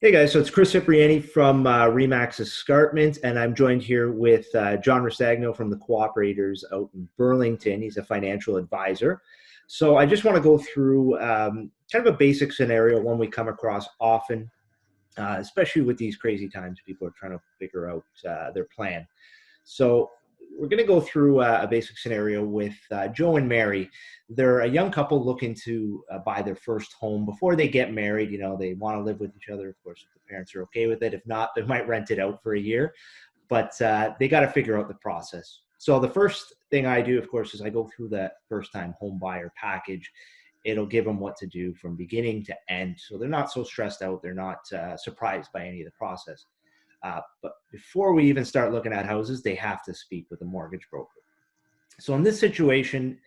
Hey guys, so it's Chris Cipriani from Remax Escarpment, and I'm joined here with John Restagno from the Cooperators out in Burlington. He's a financial advisor. So I just want to go through kind of a basic scenario, one we come across often, especially with these crazy times. People are trying to figure out their plan. So we're going to go through a basic scenario with Joe and Mary. They're a young couple looking to buy their first home before they get married. You know, they want to live with each other. Of course, if the parents are okay with it. If not, they might rent it out for a year. But they got to figure out the process. So the first thing I do, of course, is I go through that first-time home buyer package. It'll give them what to do from beginning to end. So they're not so stressed out. They're not surprised by any of the process. But before we even start looking at houses, they have to speak with a mortgage broker. So in this situation,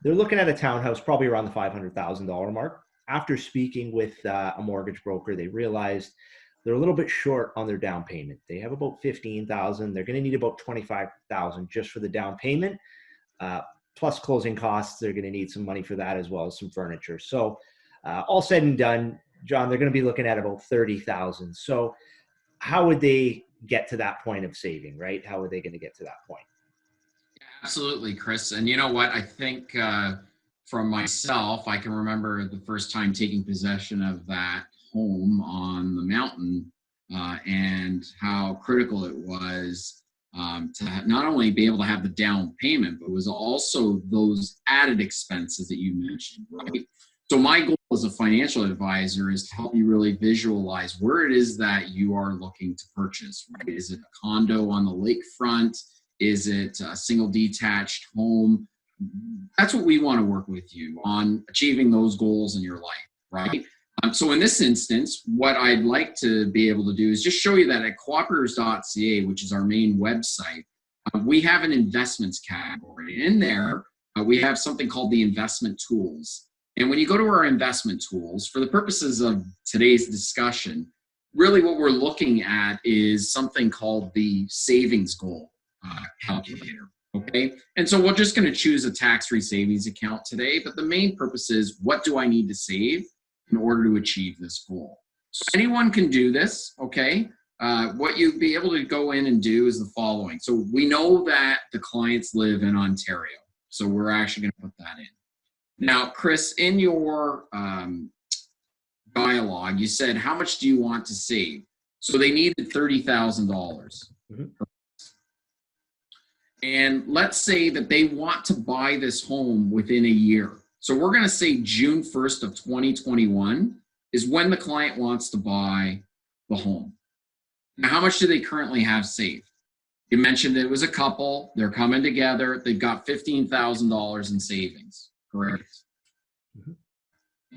they're looking at a townhouse probably around the $500,000 mark. After speaking with a mortgage broker, they realized they're a little bit short on their down payment. They have about $15,000. They're going to need about $25,000 just for the down payment, plus closing costs. They're going to need some money for that as well as some furniture. So all said and done, John, they're going to be looking at about $30,000. So how would they get to that point of saving, right? How are they going to get to that point? Absolutely, Chris. And you know what? I think from myself, I can remember the first time taking possession of that home on the mountain and how critical it was to not only be able to have the down payment, but it was also those added expenses that you mentioned, right? So my goal as a financial advisor is to help you really visualize where it is that you are looking to purchase, right? Is it a condo on the lakefront? Is it a single detached home? That's what we want to work with you on, achieving those goals in your life, right? So in this instance, what I'd like to be able to do is just show you that at cooperators.ca, which is our main website, we have an investments category. In there, we have something called the investment tools. And when you go to our investment tools, for the purposes of today's discussion, really what we're looking at is something called the savings goal calculator, okay? And so we're just going to choose a tax-free savings account today, but the main purpose is, what do I need to save in order to achieve this goal? So anyone can do this, okay? What you'd be able to go in and do is the following. So we know that the clients live in Ontario, so we're actually going to put that in. Now, Chris, in your dialogue, you said, how much do you want to save? So they needed $30,000. Mm-hmm. And let's say that they want to buy this home within a year. So we're going to say June 1st of 2021 is when the client wants to buy the home. Now, how much do they currently have saved? You mentioned it was a couple. They're coming together. They've got $15,000 in savings. Correct. Mm-hmm.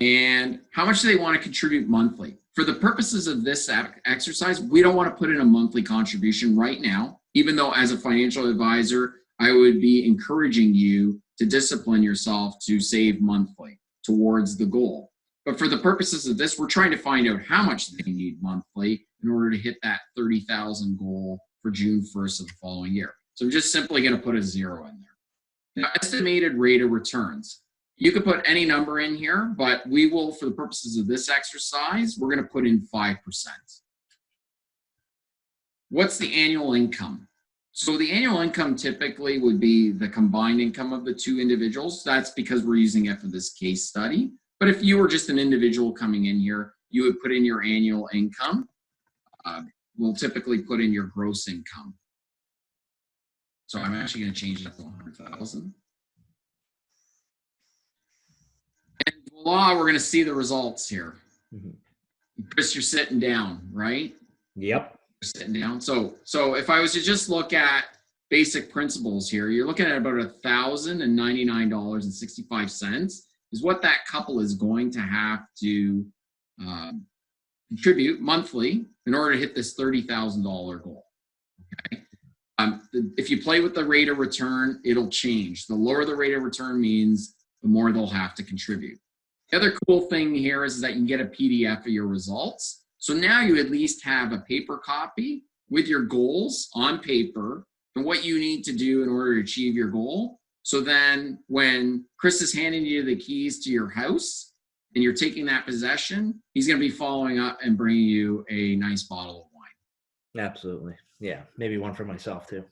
And how much do they want to contribute monthly? For the purposes of this exercise, we don't want to put in a monthly contribution right now, even though as a financial advisor, I would be encouraging you to discipline yourself to save monthly towards the goal. But for the purposes of this, we're trying to find out how much they need monthly in order to hit that 30,000 goal for June 1st of the following year. So I'm just simply going to put a 0 in there. Now, estimated rate of returns. You could put any number in here, but we will, for the purposes of this exercise, we're going to put in 5%. What's the annual income? So the annual income typically would be the combined income of the two individuals. That's because we're using it for this case study. But if you were just an individual coming in here, you would put in your annual income. We'll typically put in your gross income. So I'm actually going to change that to 100,000. And voila, we're going to see the results here. Mm-hmm. Chris, you're sitting down, right? Yep. You're sitting down. So if I was to just look at basic principles here, you're looking at about $1,099.65 is what that couple is going to have to contribute monthly in order to hit this $30,000 goal. Okay. If you play with the rate of return, it'll change. The lower the rate of return means the more they'll have to contribute. The other cool thing here is that you can get a PDF of your results. So now you at least have a paper copy with your goals on paper and what you need to do in order to achieve your goal. So then when Chris is handing you the keys to your house, and you're taking that possession, he's going to be following up and bringing you a nice bottle of wine. Absolutely. Yeah. Maybe one for myself too.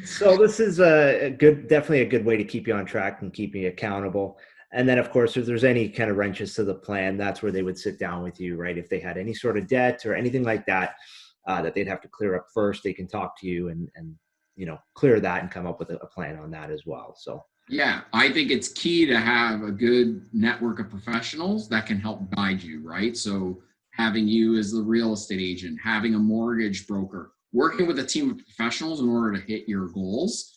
So this is a good, definitely a good way to keep you on track and keep you accountable. And then, of course, if there's any kind of wrenches to the plan, that's where they would sit down with you, right? If they had any sort of debt or anything like that, that they'd have to clear up first, they can talk to you and clear that and come up with a plan on that as well. So Yeah, I think it's key to have a good network of professionals that can help guide you, right? So having you as the real estate agent, having a mortgage broker, working with a team of professionals in order to hit your goals.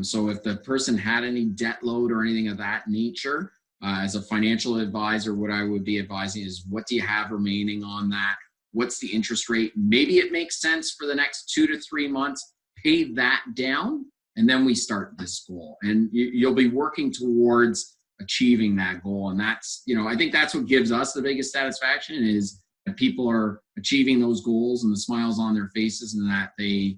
So if the person had any debt load or anything of that nature, as a financial advisor, what I would be advising is what do you have remaining on that? What's the interest rate? Maybe it makes sense for the next 2 to 3 months, pay that down, and then we start this goal. And you'll be working towards achieving that goal. And that's, I think that's what gives us the biggest satisfaction is that people are achieving those goals and the smiles on their faces and that they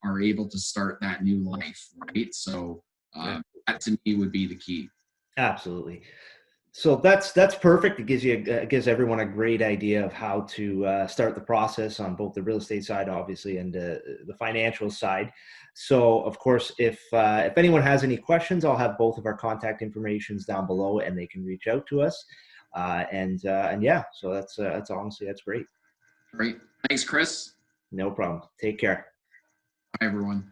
are able to start that new life, right? So that to me would be the key. absolutely. So that's perfect. It gives everyone a great idea of how to start the process on both the real estate side, obviously, and the financial side. So, of course, if anyone has any questions, I'll have both of our contact informations down below, and they can reach out to us. And yeah, so that's honestly that's great. Great. Thanks, Chris. No problem. Take care. Bye, everyone.